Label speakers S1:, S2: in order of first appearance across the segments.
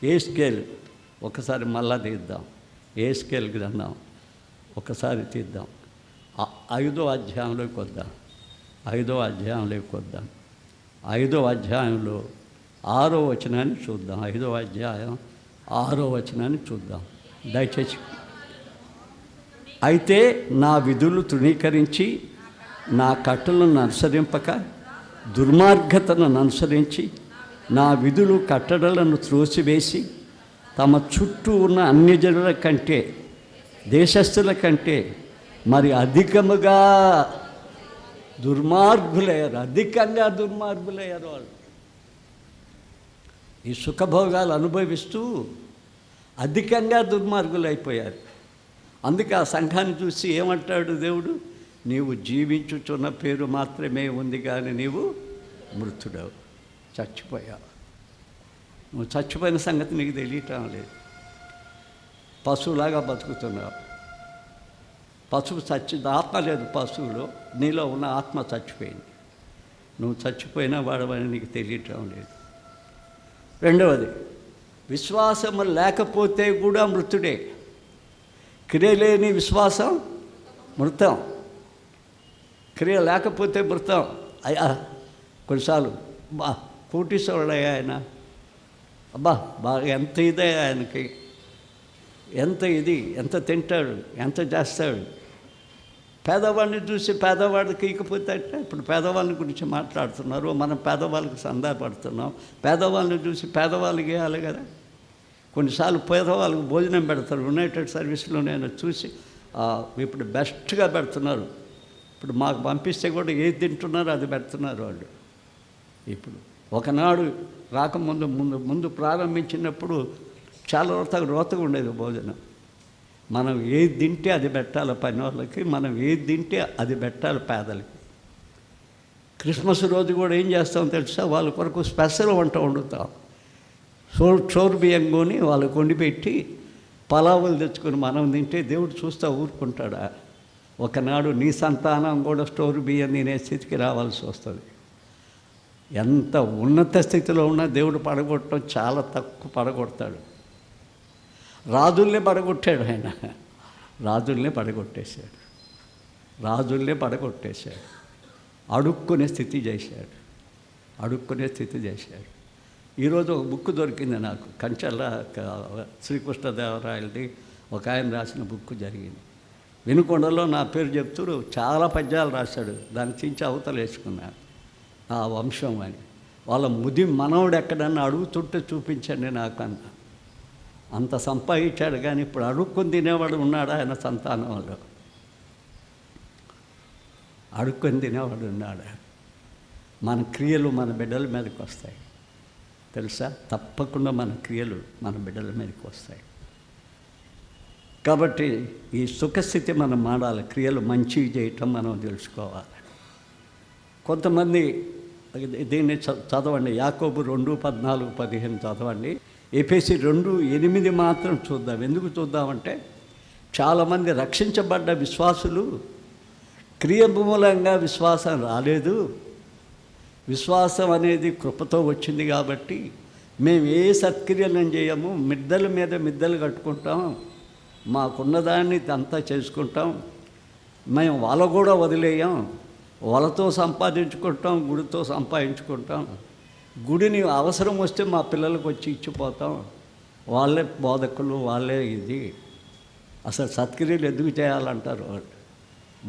S1: ఏ scale ఒకసారి మళ్ళా తీద్దాం. ఏ స్కేల్ గ్రంథం ఒకసారి తీద్దాం. 5వ అధ్యాయంలోకి వద్దాం. 5వ అధ్యాయంలోకి వద్దాం. 5వ అధ్యాయంలో 6వ వచనాన్ని చూద్దాం. 5వ అధ్యాయం 6వ వచనాన్ని చూద్దాం దయచేసి. అయితే నా విధులు తృణీకరించి నా కట్టలను అనుసరింపక దుర్మార్గతను అనుసరించి నా విధులు కట్టడలను త్రోసివేసి తమ చుట్టూ ఉన్న అన్ని జనుల కంటే దేశస్థుల కంటే మరి అధికముగా దుర్మార్గులయ్యారు. అధికంగా దుర్మార్గులయ్యారు వాళ్ళు. ఈ సుఖభోగాలు అనుభవిస్తూ అధికంగా దుర్మార్గులైపోయారు. అందుకే ఆ సంఘాన్ని చూసి ఏమంటాడు దేవుడు? నీవు జీవించుచున్న పేరు మాత్రమే ఉంది కానీ నీవు మృతుడవు, చచ్చిపోయావు. నువ్వు చచ్చిపోయిన సంగతి నీకు తెలియటం లేదు. పశువులాగా బతుకుతున్నావు. పశువు ఆత్మ లేదు పశువులో, నీలో ఉన్న ఆత్మ చచ్చిపోయింది. నువ్వు చచ్చిపోయినా వాడవని నీకు తెలియటం లేదు. రెండవది, విశ్వాసము లేకపోతే కూడా మృతుడే. క్రియ లేని విశ్వాసం మృతం. క్రియ లేకపోతే మృతం. అయ్యా కొన్నిసార్లు కోటీశ్వరుడయ్యా ఆయన, అబ్బా బాగా ఎంత ఇదే ఆయనకి, ఎంత తింటాడు, ఎంత చేస్తాడు. పేదవాడిని చూసి పేదవాడికి ఇకపోతే అంటే ఇప్పుడు పేదవాళ్ళ గురించి మాట్లాడుతున్నారు, మనం పేదవాళ్ళకి సందాపడుతున్నాం. పేదవాళ్ళని చూసి పేదవాళ్ళకి వేయాలి కదా. కొన్నిసార్లు పేదవాళ్ళకి భోజనం పెడతారు. యునైటెడ్ సర్వీస్లో నేను చూసి ఇప్పుడు బెస్ట్గా పెడుతున్నారు. ఇప్పుడు మాకు పంపిస్తే కూడా ఏది తింటున్నారో అది పెడుతున్నారు వాళ్ళు. ఇప్పుడు ఒకనాడు రాకముందు ముందు ప్రారంభించినప్పుడు చాలా రోతగా ఉండేది భోజనం. మనం ఏది తింటే అది పెట్టాలి పని వాళ్ళకి, మనం ఏది తింటే అది పెట్టాలి పేదలకి. క్రిస్మస్ రోజు కూడా ఏం చేస్తాం తెలుసా? వాళ్ళ కొరకు స్పెషల్ వంట వండుతాం. చోరు బియ్యం కొని వాళ్ళకి వండిపెట్టి పలావులు తెచ్చుకొని మనం తింటే దేవుడు చూస్తా ఊరుకుంటాడా? ఒకనాడు నీ సంతానం కూడా స్టోర్ బియ్యం తినే స్థితికి రావాల్సి వస్తుంది. ఎంత ఉన్నత స్థితిలో ఉన్నా దేవుడు పడగొట్టడం చాలా తక్కువ పడగొడతాడు. రాజుల్నే పడగొట్టాడు ఆయన. రాజుల్నే పడగొట్టేశాడు. అడుక్కునే స్థితి చేశాడు. ఈరోజు ఒక బుక్ దొరికింది నాకు, కంచెల శ్రీకృష్ణదేవరాయలది ఒక ఆయన రాసిన బుక్ జరిగింది. వినుకొండలో నా పేరు చెప్తూ చాలా పద్యాలు రాశాడు. దాన్ని చించి అవతలు వేసుకున్నాను. ఆ వంశం అని వాళ్ళ మనవడు ఎక్కడన్నా అడుగుతుంటే చూపించండి నాకు అన్న. అంత సంపాదించాడు కానీ ఇప్పుడు అడుక్కొని తినేవాడు ఉన్నాడు ఆయన సంతానంలో. అడుక్కొని తినేవాడు ఉన్నాడు. మన క్రియలు మన బిడ్డల మీదకి వస్తాయి తెలుసా? తప్పకుండా మన క్రియలు మన బిడ్డల మీదకి వస్తాయి. కాబట్టి ఈ సుఖస్థితి మనం మాడాలి. క్రియలు మంచివి చేయటం మనం తెలుసుకోవాలి. కొంతమంది దీన్ని చదవండి. యాకోబు 2:14-15 చదవండి. ఎఫెసీ 2:8 మాత్రం చూద్దాం. ఎందుకు చూద్దామంటే చాలామంది రక్షించబడ్డ విశ్వాసులు క్రియ మూలంగా విశ్వాసం రాలేదు. విశ్వాసం అనేది కృపతో వచ్చింది కాబట్టి మేము ఏ సత్క్రియలను చేయము, మిద్దల మీద మిద్దలు కట్టుకుంటాం, మాకున్నదాన్ని అంతా చేసుకుంటాం, మేము వాళ్ళ కూడా వదిలేయం, వాళ్ళతో సంపాదించుకుంటాం, గుడితో సంపాదించుకుంటాం, గుడిని అవసరం వస్తే మా పిల్లలకు వచ్చి ఇచ్చిపోతాం, వాళ్ళే బోధకులు, వాళ్ళే ఇది. అసలు సత్క్రియలు ఎందుకు చేయాలంటారు వాళ్ళు.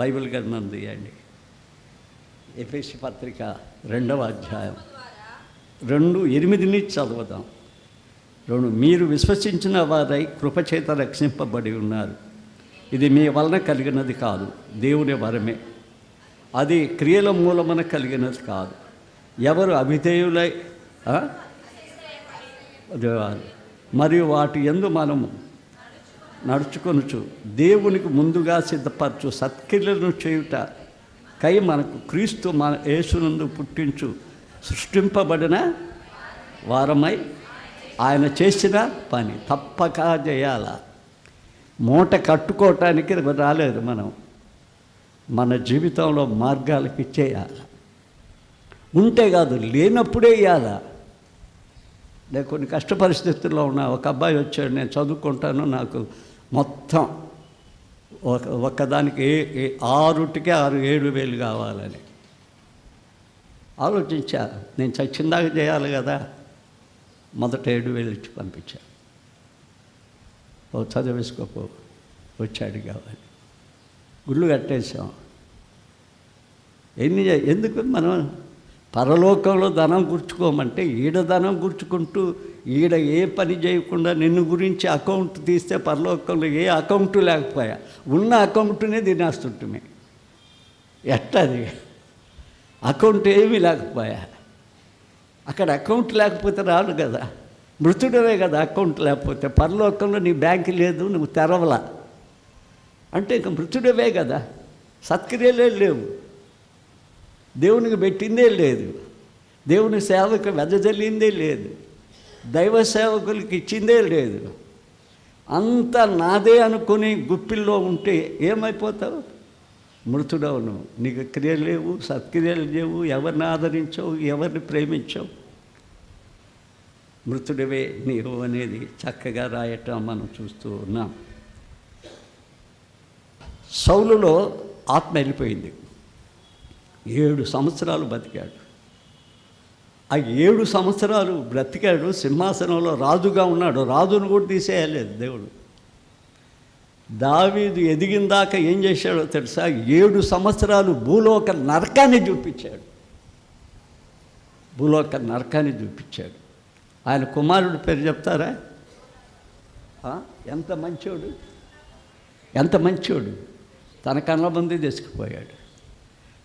S1: బైబిల్ గ్రంథం తీయండి. ఎఫెసీ పత్రిక 2వ అధ్యాయం 2:8 చదువుదాం. మీరు విశ్వసించిన వారై కృపచేత రక్షింపబడి ఉన్నారు. ఇది మీ వలన కలిగినది కాదు, దేవుని వరమే. అది క్రియల మూలమున కలిగినది కాదు. ఎవరు అవిధేయులై మరియు వాటి యందు మనము నడుచుకొనుచు దేవునికి ముందుగా సిద్ధపరచు సత్క్రియలను చేయుట కై మనకు క్రీస్తు మన యేసునందు పుట్టించు సృష్టింపబడిన వారమై ఆయన చేసిన పని తప్పక చేయాల. మూట కట్టుకోవటానికి రాలేదు మనం. మన జీవితంలో మార్గాలకి ఇచ్చేయాలి. ఉంటే కాదు, లేనప్పుడే ఇవ్వాల. నేను కొన్ని కష్ట పరిస్థితుల్లో ఉన్నా. ఒక అబ్బాయి వచ్చాడు, నేను చదువుకుంటాను, నాకు మొత్తం ఒక్కదానికి 6కి 7,000 కావాలని ఆలోచించా. నేను చచ్చిందాక చేయాలి కదా, మొదట 7,000 ఇచ్చి పంపించా. చదివేసుకోపో, వచ్చాడు కావాలి, గుళ్ళు కట్టేసాం. ఎందుకు మనం పరలోకంలో ధనం గుర్చుకోమంటే, ఈడ ధనం గుర్చుకుంటూ ఈడ ఏ పని చేయకుండా నిన్ను గురించి అకౌంట్ తీస్తే పరలోకంలో ఏ అకౌంటు లేకపోయా, ఉన్న అకౌంటునే తినేస్తుంటుమే. ఎట్టది అకౌంట్ ఏమీ లేకపోయా, అక్కడ అకౌంట్ లేకపోతే రాదు కదా, మృతుడవే కదా అకౌంట్ లేకపోతే. పరలోకంలో నీ బ్యాంక్ లేదు, నువ్వు తెరవలా అంటే ఇక మృతుడవే కదా. సత్క్రియలే లేవు, దేవునికి పెట్టిందే లేదు, దేవుని సేవకు వెదజల్లిందే లేదు, దైవ సేవకులకి ఇచ్చిందే లేదు. అంతా నాదే అనుకుని గుప్పిల్లో ఉంటే ఏమైపోతావు? మృతుడవు నువ్వు. నీకు క్రియలు లేవు, సత్క్రియలు లేవు, ఎవరిని ఆదరించవు, ఎవరిని ప్రేమించవు, మృతుడివే నీవు అనేది చక్కగా రాయటం మనం చూస్తూ ఉన్నాం. సౌలులో ఆత్మ వెళ్ళిపోయింది. 7 సంవత్సరాలు బతికాడు. ఆ 7 సంవత్సరాలు బ్రతికాడు, సింహాసనంలో రాజుగా ఉన్నాడు. రాజును కూడా తీసేయలేదు దేవుడు. దావీదు ఎదిగిన దాకా ఏం చేశాడో తెలుసా? 7 సంవత్సరాలు భూలోక నరకాన్ని చూపించాడు. భూలోక నరకాన్ని చూపించాడు. ఆయన కుమారుడి పేరు చెప్తారా? ఎంత మంచోడు, ఎంత మంచోడు. తన కళ్ళ ముందే తీసుకుపోయాడు.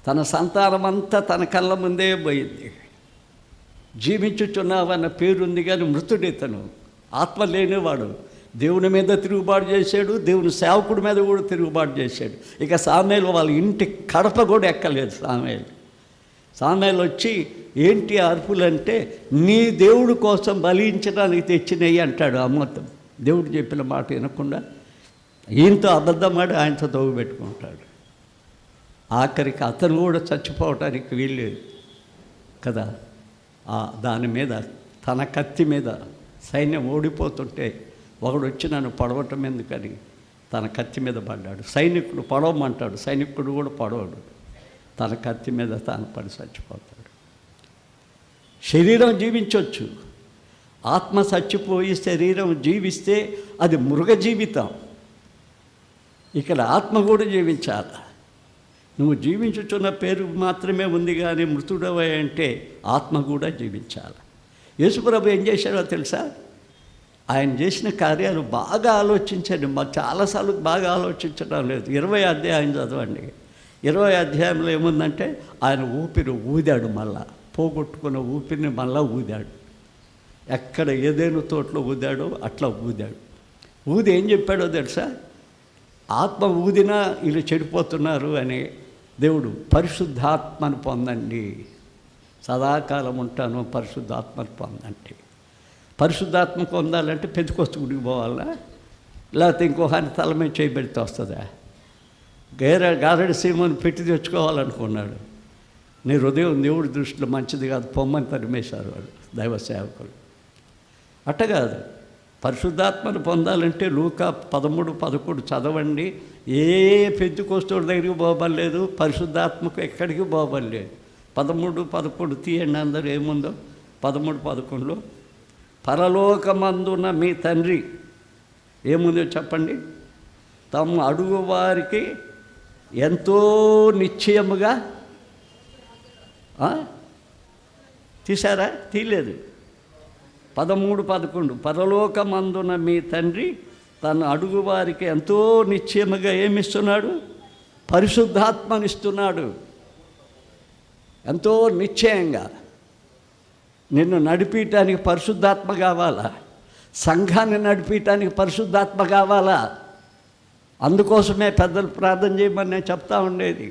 S1: తన సంతానం అంతా తన కళ్ళ ముందే పోయింది. జీవించుచున్నావన్న పేరుంది కానీ మృతుడితను, ఆత్మ లేనివాడు. దేవుని మీద తిరుగుబాటు చేశాడు, దేవుని సేవకుడి మీద కూడా తిరుగుబాటు చేశాడు. ఇక సామేలు వాళ్ళ ఇంటి కడప కూడా ఎక్కలేదు. సామేలు వచ్చి ఏంటి అర్పులంటే, నీ దేవుడి కోసం బలించడానికి తెచ్చినవి అంటాడు. అమ్మతం దేవుడు చెప్పిన మాట వినకుండా ఈయనతో అబద్ధమాడి ఆయనతో దోగు పెట్టుకుంటాడు. ఆఖరికి అతను కూడా చచ్చిపోవటానికి వీల్లేదు కదా. దాని మీద, తన కత్తి మీద సైన్యం ఓడిపోతుంటే ఒకడు వచ్చి నన్ను పడవటం ఎందుకని తన కత్తి మీద పడ్డాడు. సైనికుడు పడవమంటాడు, సైనికుడు కూడా పడవడు. తన కత్తి మీద తాను పడి చచ్చిపోతాడు. శరీరం జీవించవచ్చు, ఆత్మ చచ్చిపోయి శరీరం జీవిస్తే అది మృగ జీవితం. ఇక్కడ ఆత్మ కూడా జీవించాలి. నువ్వు జీవించుచున్న పేరు మాత్రమే ఉంది కానీ మృతుడవే అంటే ఆత్మ కూడా జీవించాలి. యేసుప్రభు ఏం చేశాడో తెలుసా? ఆయన చేసిన కార్యాలు బాగా ఆలోచించండి. చాలాసార్లు బాగా ఆలోచించడం లేదు. 20వ అధ్యాయం చదవండి. 20వ అధ్యాయంలో ఏముందంటే, ఆయన ఊపిరి ఊదాడు, మళ్ళా పోగొట్టుకున్న ఊపిరిని మళ్ళా ఊదాడు. ఎక్కడ ఏదేను తోటలో ఊదాడో అట్లా ఊదాడు. ఊది ఏం చెప్పాడో తెలుసా? ఆత్మ ఊదినా వీళ్ళు చెడిపోతున్నారు అని దేవుడు పరిశుద్ధాత్మను పొందండి, సదాకాలం ఉంటాను, పరిశుద్ధాత్మను పొందండి. పరిశుద్ధాత్మ పొందాలంటే పెంతెకొస్తు గుడికి పోవాలా, లేకపోతే ఇంకొకరిని తల మీద చేయబెడితే వస్తుందా? గారడి సీమను పెట్టి తెచ్చుకోవాలనుకున్నాడు. నీ హృదయం దేవుడి దృష్టిలో మంచిది కాదు, పొమ్మని తరిమేశారు వాళ్ళు దైవ సేవకులు. అట్ట కాదు, పరిశుద్ధాత్మను పొందాలంటే లూకా 13:11 చదవండి. ఏ పెంతెకొస్తు దగ్గరికి పోబడలేదు, పరిశుద్ధాత్మకు ఎక్కడికి పోబడలేదు. 13:11 తీయండి అందరూ, ఏముందో 13:11లో పరలోకమందున్న మీ తండ్రి ఏముందో చెప్పండి. తమ అడుగు వారికి ఎంతో నిశ్చయముగా తీశారా? తీయలేదు. 13:11 పరలోకమందున మీ తండ్రి తన అడుగు వారికి ఎంతో నిశ్చయముగా ఏమిస్తున్నాడు? పరిశుద్ధాత్మనిస్తున్నాడు. ఎంతో నిశ్చయంగా నిన్ను నడిపించడానికి పరిశుద్ధాత్మ కావాలా? సంఘాన్ని నడిపించడానికి పరిశుద్ధాత్మ కావాలా? అందుకోసమే పెద్దలు ప్రార్థన చేయమని నేను చెప్తా ఉండేది.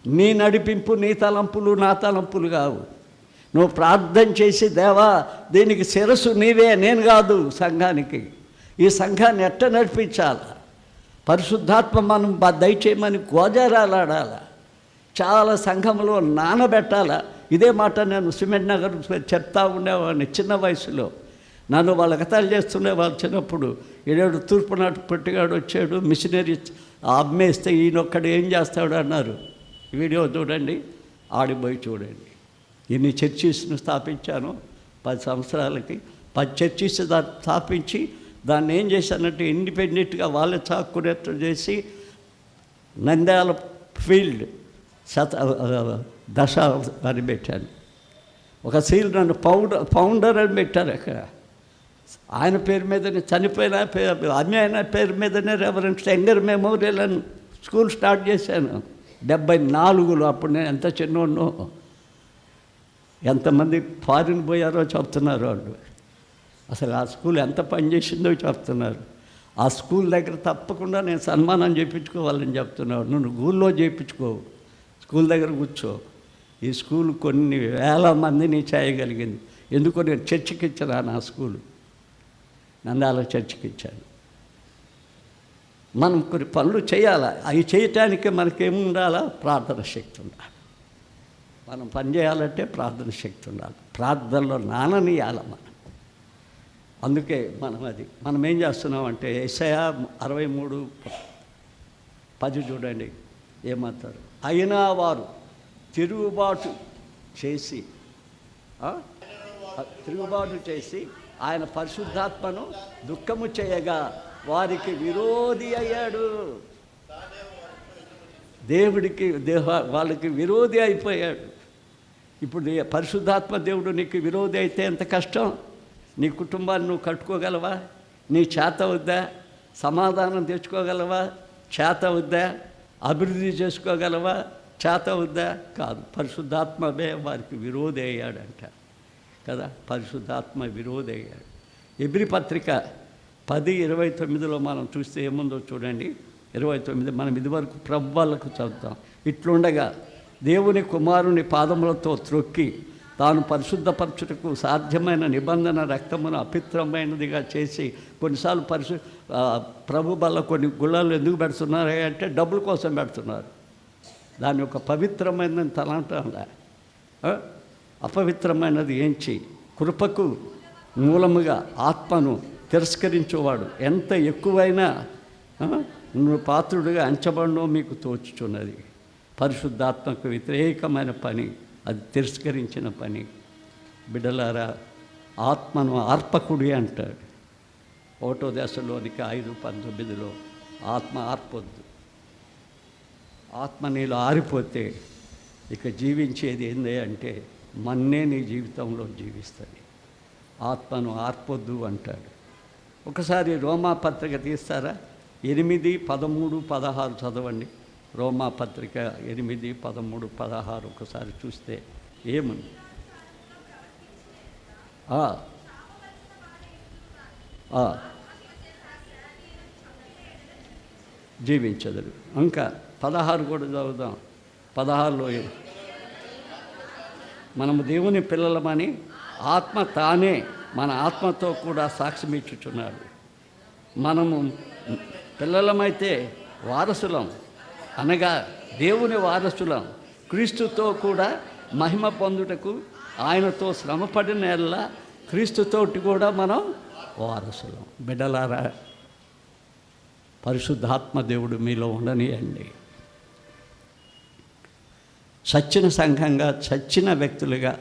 S1: నీ నడిపింపు నీ తలంపులు నా తలంపులు కావు. నువ్వు ప్రార్థన చేసి, దేవా దీనికి శిరస్సు నీవే, నేను కాదు, సంఘానికి ఈ సంఘాన్ని ఎట్ట నడిపించాలా? పరిశుద్ధాత్మ మనం దయచేయమని గోజారాలు ఆడాలా, చాలా సంఘంలో నానబెట్టాలా. ఇదే మాట నేను సిమెంట్ నగర్ చెప్తా ఉండేవాడిని చిన్న వయసులో. నన్ను వాళ్ళు ఎగతాళి చేస్తుండే వాళ్ళు చిన్నప్పుడు. ఈడేడు తూర్పు నాటు పొట్టిగాడు వచ్చాడు, మిషనరీ అమ్మేస్తే ఈయనొక్కడు ఏం చేస్తాడు అన్నారు. వీడియో చూడండి, ఆడిపోయి చూడండి. ఇన్ని చర్చీస్ను స్థాపించాను 10 సంవత్సరాలకి. 10 చర్చీస్ స్థాపించి దాన్ని ఏం చేశానంటే ఇండిపెండెంట్గా వాళ్ళే చాక్కునేట్టు చేసి నంద్యాల ఫీల్డ్ దశ అని పెట్టాను. ఒక సీల్ నన్ను ఫౌండర్ అని పెట్టారు అక్కడ. ఆయన పేరు మీదనే చనిపోయిన అమ్మాయిన పేరు మీదనే రెవరెంట్ యంగర్ మెమోరియల్ అని స్కూల్ స్టార్ట్ చేశాను 74లో. అప్పుడు నేను ఎంత చిన్నోడ్నో, ఎంతమంది ఫారిన్ పోయారో చెప్తున్నారు వాళ్ళు. అసలు ఆ స్కూల్ ఎంత పనిచేసిందో చెప్తున్నారు. ఆ స్కూల్ దగ్గర తప్పకుండా నేను సన్మానం చేయించుకోవాలని చెప్తున్నాడు. నువ్వు ఊళ్ళో చేయించుకోవు, స్కూల్ దగ్గర కూర్చో. ఈ స్కూల్ కొన్ని వేల మందిని చేయగలిగింది. ఎందుకో నేను చర్చికి ఇచ్చాను. నా స్కూలు నంద్యాల చర్చికి ఇచ్చాను. మనం కొన్ని పనులు చేయాలి. అవి చేయటానికి మనకేముండాలా? ప్రార్థన శక్తి ఉండాలి. మనం పని చేయాలంటే ప్రార్థన శక్తి ఉండాలి. ప్రార్థనలో నాననీయాలి మనం. అందుకే మనం ఏం చేస్తున్నామంటే యెషయా 63:10 చూడండి ఏమంటారు. అయినా వారు తిరుగుబాటు చేసి ఆయన పరిశుద్ధాత్మను దుఃఖము చేయగా వారికి విరోధి అయ్యాడు. వాళ్ళకి విరోధి అయిపోయాడు. ఇప్పుడు పరిశుద్ధాత్మ దేవుడు నీకు విరోధి అయితే ఎంత కష్టం. నీ కుటుంబాన్ని నువ్వు కట్టుకోగలవా? నీ చేత వద్దా? సమాధానం తెచ్చుకోగలవా? చేత వద్దా? అభివృద్ధి చేసుకోగలవా? చేత వద్దా? కాదు. పరిశుద్ధాత్మవే వారికి విరోధి అయ్యాడంట కదా. పరిశుద్ధాత్మ విరోధి అయ్యాడు. ఎబ్రీ పత్రిక 10:29లో మనం చూస్తే ఏముందో చూడండి. 29 మనం ఇదివరకు ప్రభువులకు చదువుతాం. ఇట్లుండగా దేవుని కుమారుని పాదములతో త్రొక్కి తాను పరిశుద్ధపరచుటకు సాధ్యమైన నిబంధన రక్తమును అపిత్రమైనదిగా చేసి, కొన్నిసార్లు ప్రభు వల్ల కొన్ని గుళ్ళలు ఎందుకు పెడుతున్నారు అంటే డబ్బుల కోసం పెడుతున్నారు. దాని యొక్క పవిత్రమైన తలంటంలా అపవిత్రమైనది ఏంచి కృపకు మూలముగా ఆత్మను తిరస్కరించేవాడు ఎంత ఎక్కువైనా నువ్వు పాత్రుడిగా అంచబడినో మీకు తోచుచున్నది. పరిశుద్ధాత్మకు వ్యతిరేకమైన పని, అది తిరస్కరించిన పని. బిడ్డలారా, ఆత్మను ఆర్పకుడి అంటాడు 1 దశలోనికి 5:19లో. ఆత్మ ఆర్పొద్దు. ఆత్మ నీలో ఆరిపోతే ఇక జీవించేది ఏంది అంటే మన్నే నీ జీవితంలో జీవిస్తుంది. ఆత్మను ఆర్పొద్దు అంటాడు. ఒకసారి రోమా పత్రిక తీస్తారా? 8:13-16 చదవండి. రోమా పత్రిక 8:13-16 ఒకసారి చూస్తే ఏముంది? జీవించదు. ఇంకా 16 కూడా చదువుదాం. 16లో మనము దేవుని పిల్లలమని ఆత్మ తానే మన ఆత్మతో కూడా సాక్ష్యం ఇచ్చుచున్నాడు. మనము పిల్లలమైతే వారసులం, అనగా దేవుని వారసులం, క్రీస్తుతో కూడా మహిమ పొందుటకు ఆయనతో శ్రమపడిన ఎల్లా క్రీస్తుతోటి కూడా మనం వారసులం. బిడ్డలారా, పరిశుద్ధాత్మ దేవుడు మీలో ఉండనియండి. చచ్చిన సంఘంగా, చచ్చిన వ్యక్తులుగా.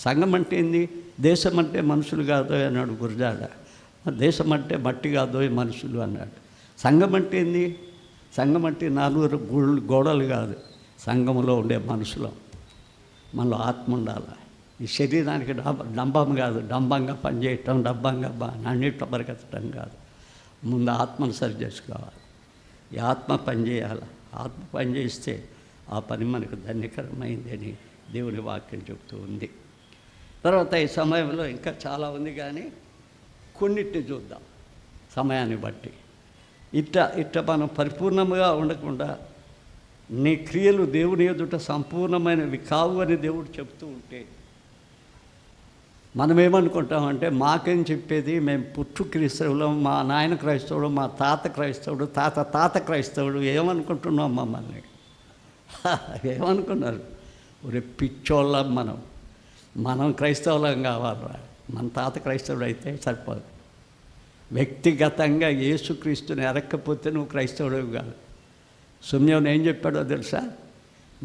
S1: సంఘం అంటే ఏంది? దేశం అంటే మనుషులు కాదు అన్నాడు గురజాడ. దేశం అంటే మట్టి కాదు మనుషులు అన్నాడు. సంఘం అంటే ఏంది? సంఘం అంటే 4 గోడలు కాదు. సంఘంలో ఉండే మనుషులం. మనలో ఆత్మ ఉండాలి. ఈ శరీరానికి డంబం కాదు, డంబంగా పనిచేయటం, డంబంగా అన్నిట్లో పరిగెత్తడం కాదు. ముందు ఆత్మను సరి చేసుకోవాలి. ఈ ఆత్మ పనిచేయాలి. ఆత్మ పనిచేస్తే ఆ పని మనకు ధన్యకరమైంది అని దేవుని వాక్యం చెబుతూ ఉంది. తర్వాత ఈ సమయంలో ఇంకా చాలా ఉంది, కానీ కొన్నిటిని చూద్దాం సమయాన్ని బట్టి. ఇట్ట మనం పరిపూర్ణంగా ఉండకుండా నీ క్రియలు దేవుని ఎదుట సంపూర్ణమైనవి కావు అని దేవుడు చెప్తూ ఉంటే మనం ఏమనుకుంటామంటే, మాకేం చెప్పేది, మేము పుట్టు క్రైస్తవులం, మా నాయన క్రైస్తవుడు, మా తాత క్రైస్తవుడు, తాత క్రైస్తవుడు, ఏమనుకుంటున్నాం మమ్మల్ని? ఏమనుకున్నారు? ఒరే పిచ్చోళ్ళం, మనం క్రైస్తవులం కావాలరా. మన తాత క్రైస్తవుడు అయితే సరిపోదు. వ్యక్తిగతంగా యేసుక్రీస్తుని ఎరక్కపోతే నువ్వు క్రైస్తవుడు కాదు. సుమ్యోను ఏం చెప్పాడో తెలుసా?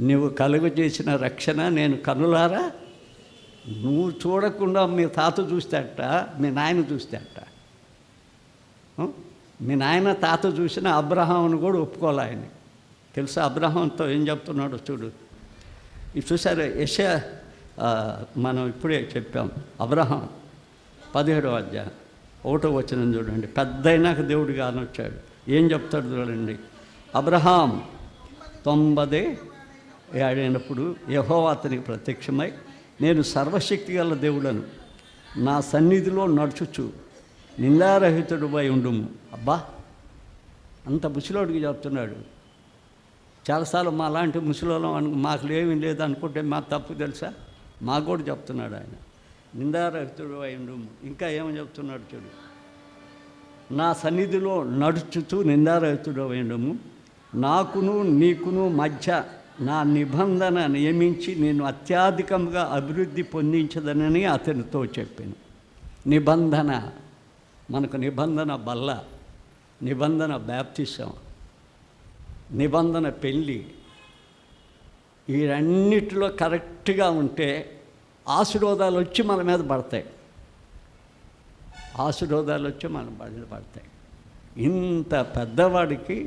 S1: నువ్వు కలుగు చేసిన రక్షణ నేను కనులారా, నువ్వు చూడకుండా మీ తాత చూస్తాట, మీ నాయన చూస్తాట. మీ నాయన తాత చూసిన అబ్రహామును కూడా ఒప్పుకోలే ఆయన. తెలుసా అబ్రహాంతో ఏం చెప్తున్నాడో చూడు. ఇది చూసారు యెషయా, మనం ఇప్పుడే చెప్పాం. అబ్రహాం 17వ అధ్యాయం 1వ వచనం చూడండి. పెద్ద అయినాక దేవుడు కానొచ్చాడు. ఏం చెప్తాడు చూడండి. అబ్రహాం 90 ఏడైనప్పుడు యెహోవా అతనికి ప్రత్యక్షమై, నేను సర్వశక్తి గల దేవుడను, నా సన్నిధిలో నడుచుచు నిందారహితుడుపై ఉండుము. అబ్బా, అంత ముసలోడికి చెప్తున్నాడు. చాలాసార్లు మా లాంటి ముసలోళ్ళం మాకు ఏమీ లేదు అనుకుంటే మా తప్పు తెలుసా? మాకు కూడా చెప్తున్నాడు ఆయన, నిందారహితుడుపై ఉండుము. ఇంకా ఏమని చెప్తున్నాడు చూడు. నా సన్నిధిలో నడుచుతూ నిందారహితుడపై ఉండుము, నాకును నీకును మధ్య నా నిబంధన నియమించి నేను అత్యధికంగా అభివృద్ధి పొందించదనని అతనితో చెప్పాను. నిబంధన, మనకు నిబంధన బల్ల, నిబంధన బాప్తిసం, నిబంధన పెళ్ళి, వీరన్నిటిలో కరెక్ట్గా ఉంటే ఆశీర్వాదాలు వచ్చి మన మీద పడతాయి. ఆశీర్వాదాలు వచ్చి మన మీద పడతాయి. ఇంత పెద్దవాడికి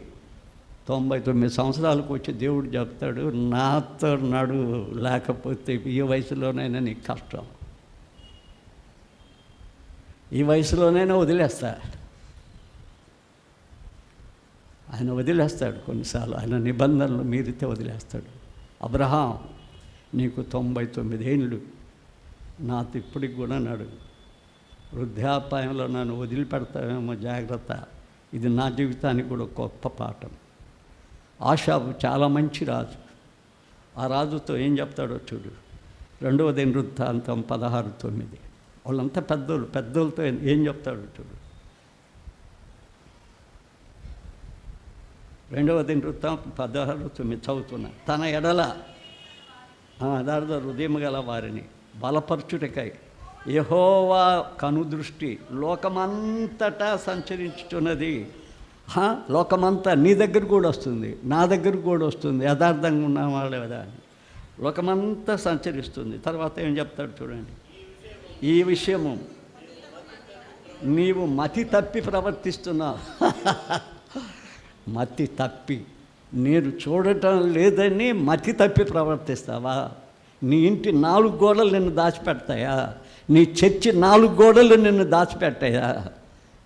S1: 99 సంవత్సరాలకు వచ్చి దేవుడు చెప్తాడు, నాతో నడు, లేకపోతే ఈ వయసులోనైనా నీకు కష్టం, ఈ వయసులోనైనా వదిలేస్తా. ఆయన వదిలేస్తాడు కొన్నిసార్లు, ఆయన నిబంధనలు మీరితే వదిలేస్తాడు. అబ్రహాం, నీకు 99 ఏళ్ళు, నాతో ఇప్పటికి కూడా నడు, వృద్ధాపాయంలో నన్ను వదిలిపెడతావేమో జాగ్రత్త. ఇది నా జీవితానికి కూడా గొప్ప పాఠం. ఆషాబు చాలా మంచి రాజు. ఆ రాజుతో ఏం చెప్తాడో చూడు. 2వ దినవృత్తాంతం 16:9. వాళ్ళంతా పెద్దోళ్ళతో ఏం చెప్తాడో చూడు. 2వ దినవృత్తాంతం 16:9 చదువుతున్నా. తన ఎడల యథార్థ హృదయం గల వారిని బలపరచుటకై యెహోవా కనుదృష్టి లోకమంతటా సంచరించుచున్నది. లోకమంతా నీ దగ్గర కూడా వస్తుంది, నా దగ్గర కూడా వస్తుంది, యథార్థంగా ఉన్న వాళ్ళే కదా అని లోకమంతా సంచరిస్తుంది. తర్వాత ఏం చెప్తాడు చూడండి. ఈ విషయము నీవు మతి తప్పి ప్రవర్తిస్తున్నావు. మతి తప్పి, నేను చూడటం లేదని మతి తప్పి ప్రవర్తిస్తావా? నీ ఇంటి 4 గోడలు నిన్ను దాచిపెడతాయా? నీ చర్చి 4 గోడలు నిన్ను దాచిపెట్టాయా?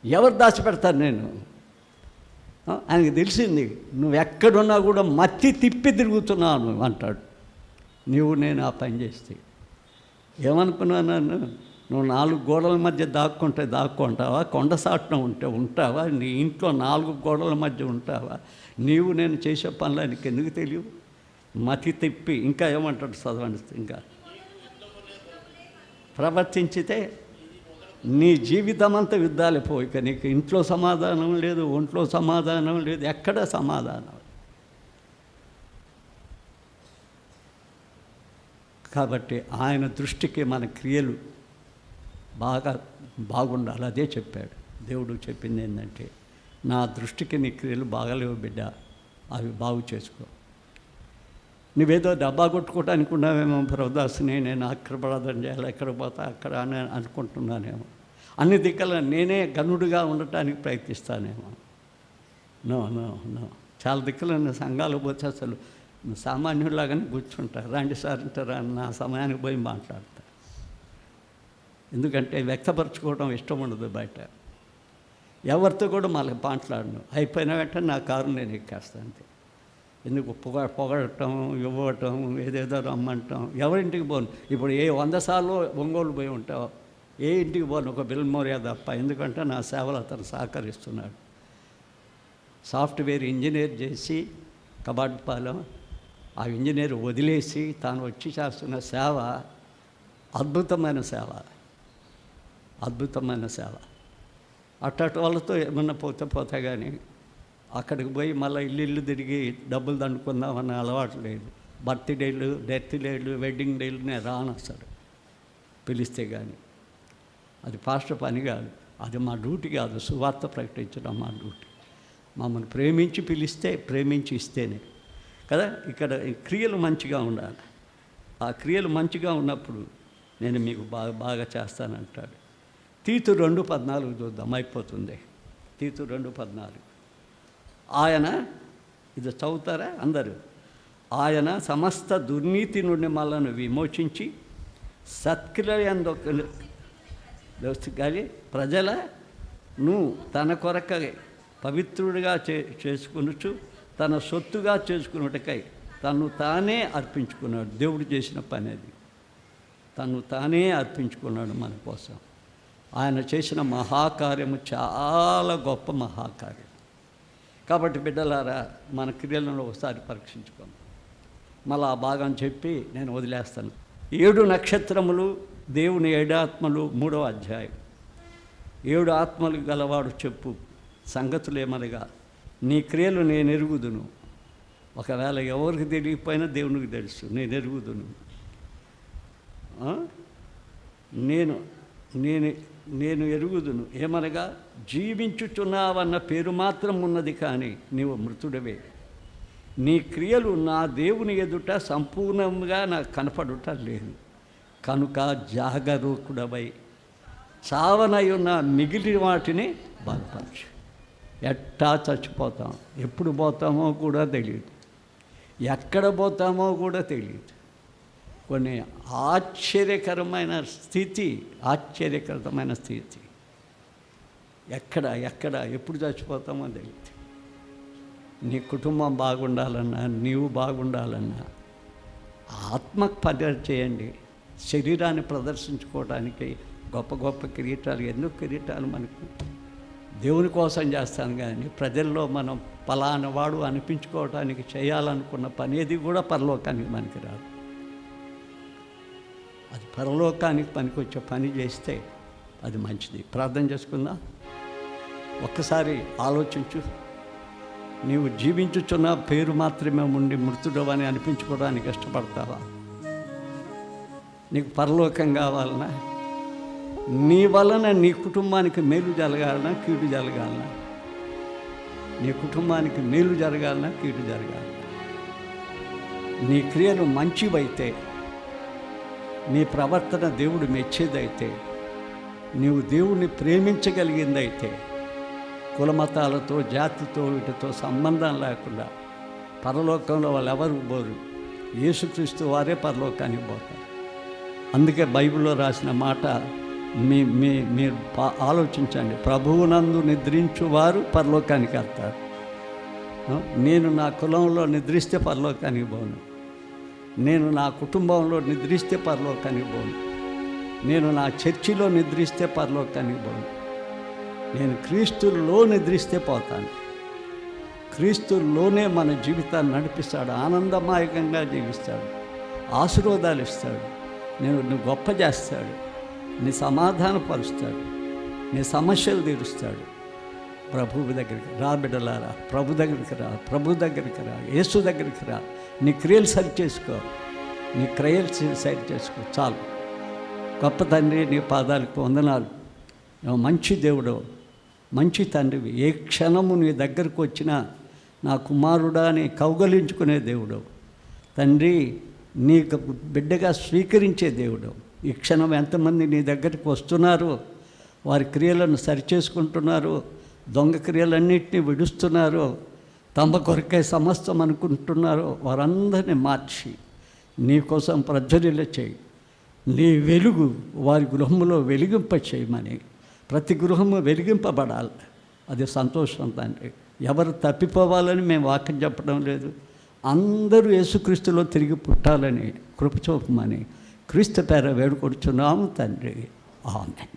S1: ఎవరు దాచిపెడతారు? నేను ఆయనకి తెలిసింది, నువ్వు ఎక్కడున్నా కూడా మత్తి తిప్పి తిరుగుతున్నావు అంటాడు. నేను ఆ పని చేస్తే ఏమనుకున్నాను, నువ్వు 4 గోడల మధ్య దాక్కుంటావా? కొండసాటున ఉంటావా? నీ ఇంట్లో 4 గోడల మధ్య ఉంటావా? నేను చేసే పనులు నీకు ఎందుకు తెలియవు? మతి తిప్పి, ఇంకా ఏమంటాడు చదవండి. ఇంకా ప్రవర్తించితే నీ జీవితం అంతా యుద్ధాలు పోయిక నీకు ఇంట్లో సమాధానం లేదు, ఒంట్లో సమాధానం లేదు, ఎక్కడ సమాధానం. కాబట్టి ఆయన దృష్టికి మన క్రియలు బాగుండాలి. అదే చెప్పాడు దేవుడు. చెప్పింది ఏంటంటే, నా దృష్టికి నీ క్రియలు బాగలేవు బిడ్డ, అవి బాగు చేసుకో. నువ్వేదో డబ్బా కొట్టుకోవటానికి ఉన్నావేమో, ప్రభుదాసుని నేను అక్కడ ప్రార్థన చేయాలి, ఎక్కడ పోతా అక్కడ అని అనుకుంటున్నానేమో, అన్ని దిక్కల నేనే గనుడుగా ఉండటానికి ప్రయత్నిస్తానేమో. నో నో నో చాలా దిక్కులు సంఘాలు పోతే అసలు సామాన్యులాగానే కూర్చుంటారు. రండి సార్ అంటారా, నా సమయానికి పోయి మాట్లాడతారు. ఎందుకంటే వ్యక్తపరచుకోవడం ఇష్టం ఉండదు బయట. ఎవరితో కూడా మళ్ళీ మాట్లాడను. అయిపోయిన వెంటనే నా కారు నేను ఎక్కేస్తాను అంతే. ఎందుకు పొగడటం, ఇవ్వటం, ఏదేదో రమ్మంటాం. ఎవరింటికి పోను. ఇప్పుడు 100 సార్లు ఒంగోలు పోయి ఉంటావు, ఏ ఇంటికి పోను ఒక బిల్మోరియా తప్ప. ఎందుకంటే నా సేవలు అతను సహకరిస్తున్నాడు. సాఫ్ట్వేర్ ఇంజనీర్ చేసి కబాడ్పాలెం, ఆ ఇంజనీర్ వదిలేసి తాను వచ్చి చేస్తున్న సేవ అద్భుతమైన సేవ, అద్భుతమైన సేవ. అట్టటి వాళ్ళతో ఏమన్నా పోతే కానీ అక్కడికి పోయి మళ్ళీ ఇల్లు తిరిగి డబ్బులు దండుకుందామన్న అలవాటు లేదు. బర్త్డేలు, డెత్ డేలు, వెడ్డింగ్ డేలు నేను రానొస్తాడు పిలిస్తే కానీ. అది పాస్టర్ పని కాదు, అది మా డ్యూటీ కాదు. సువార్త ప్రకటించడం మా డ్యూటీ. మమ్మల్ని ప్రేమించి పిలిస్తే, ప్రేమించి ఇస్తేనే కదా. ఇక్కడ క్రియలు మంచిగా ఉండాలి. ఆ క్రియలు మంచిగా ఉన్నప్పుడు నేను మీకు బాగా చేస్తానంటాడు. తీతు 2:14 చూద్దాం, అయిపోతుంది. తీతు 2:14. ఆయన, ఇది చదువుతారా అందరూ? ఆయన సమస్త దుర్నీతి నుండి మనల్ని విమోచించి సత్క్రియలందు కానీ ప్రజలను తన కొరకై పవిత్రుడిగా చేసుకొనుచు తన సొత్తుగా చేసుకున్నట్టుకై తను తానే అర్పించుకున్నాడు. దేవుడు చేసిన పని అది. తను తానే అర్పించుకున్నాడు మన కోసం. ఆయన చేసిన మహాకార్యము చాలా గొప్ప మహాకార్యం. కాబట్టి బిడ్డలారా, మన క్రియలను ఒకసారి పరీక్షించుకోండి. మళ్ళీ ఆ భాగం చెప్పి నేను వదిలేస్తాను. 7 నక్షత్రములు, దేవుని 7 ఆత్మలు, 3వ అధ్యాయం. 7 ఆత్మలు గలవాడు చెప్పు సంగతులు ఏమనగా, నీ క్రియలు నేను ఎరుగుదును. ఒకవేళ ఎవరికి తెలియకపోయినా దేవునికి తెలుసు. నేను ఎరుగుదును. నేను నేను నేను ఎరుగుదును ఏమనగా, జీవించుచున్నావన్న పేరు మాత్రం ఉన్నది, కానీ నీవు మృతుడవే. నీ క్రియలు నా దేవుని ఎదుట సంపూర్ణంగా నాకు కనపడుట లేదు. కనుక జాగరూకుడవై చావనై ఉన్న మిగిలిన వాటిని బలపరచు. ఎట్టా చచ్చిపోతాం, ఎప్పుడు పోతామో కూడా తెలియదు, ఎక్కడ పోతామో కూడా తెలియదు. కొన్ని ఆశ్చర్యకరమైన స్థితి ఎక్కడ ఎప్పుడు చచ్చిపోతామో తెలియదు. నీ కుటుంబం బాగుండాలన్నా, నీవు బాగుండాలన్నా ఆత్మకు పని చేయండి. శరీరాన్ని ప్రదర్శించుకోవడానికి గొప్ప గొప్ప కిరీటాలు, ఎన్నో కిరీటాలు మనకు దేవుని కోసం చేస్తాను, కానీ ప్రజల్లో మనం పలానా వాడు అనిపించుకోవడానికి చేయాలనుకున్న పని ఏది కూడా పరలోకానికి మనకి రాదు. అది పరలోకానికి పనికొచ్చే పని చేస్తే అది మంచిది. ప్రార్థన చేసుకుందాం. ఒక్కసారి ఆలోచించు. నీవు జీవించుచున్న పేరు మాత్రమే ఉండి మృతుడవని అనిపించుకోవడానికి ఇష్టపడతావా? నీకు పరలోకం కావాలన్నా, నీ వలన నీ కుటుంబానికి మేలు జరగాలన్నా, కీడు జరగాలన్నా? నీ కుటుంబానికి మేలు జరగాలన్నా, కీడు జరగాలన్నా? నీ క్రియలు మంచివైతే, నీ ప్రవర్తన దేవుడు మెచ్చేదైతే, నీవు దేవుణ్ణి ప్రేమించగలిగిందైతే, కులమతాలతో, జాతితో, వీటితో సంబంధం లేకుండా పరలోకంలో వాళ్ళు ఎవరు పోరు. యేసుక్రీస్తు వారే పరలోకానికి పోతారు. అందుకే బైబిల్లో రాసిన మాట మీరు ఆలోచించండి. ప్రభువునందు నిద్రించువారు పరలోకానికి వెళ్తారు. నేను నా కులంలో నిద్రిస్తే పరలోకానికి పోను, నేను నా కుటుంబంలో నిద్రిస్తే పరలోకానికి పోను, నేను నా చర్చిలో నిద్రిస్తే పరలోకానికి పోను, నేను క్రీస్తులో నిద్రిస్తే పోతాను. క్రీస్తులోనే మన జీవితాన్ని నడిపిస్తాడు, ఆనందమాయకంగా జీవిస్తాడు, ఆశీర్వాదాలు ఇస్తాడు, నువ్వు గొప్ప చేస్తాడు, నీ సమాధానపరుస్తాడు, నీ సమస్యలు తీరుస్తాడు. ప్రభువు దగ్గరికి రా బిడ్డలారా, ప్రభు దగ్గరికి రా, యేసు దగ్గరికి రా. నీ క్రియలు సరి చేసుకో, సరి చేసుకో, చాలు. గొప్ప తండ్రి, నీ పాదాలకు వందనాలు. మంచి దేవుడు, మంచి తండ్రివి. ఏ క్షణము నీ దగ్గరకు వచ్చినా నా కుమారుడా అని కౌగలించుకునే దేవుడు తండ్రి, నీకు బిడ్డగా స్వీకరించే దేవుడు. ఈ క్షణం ఎంతమంది నీ దగ్గరికి వస్తున్నారో, వారి క్రియలను సరిచేసుకుంటున్నారో, దొంగ క్రియలన్నింటినీ విడుస్తున్నారో, తమ కొరకే సమస్తం అనుకుంటున్నారో, వారందరినీ మార్చి నీ కోసం ప్రజ్వలిల చేయి. నీ వెలుగు వారి గృహంలో వెలిగింప చేయమని. ప్రతి గృహము వెలిగింపబడాలి. అది సంతోషం తండ్రి. ఎవరు తప్పిపోవాలని మేము వాక్యం చెప్పడం లేదు. అందరూ యేసుక్రీస్తులో తిరిగి పుట్టాలని కృప చూపమని క్రీస్తు పేర వేడుకొడుచున్నాము తండ్రి. ఆమేన్.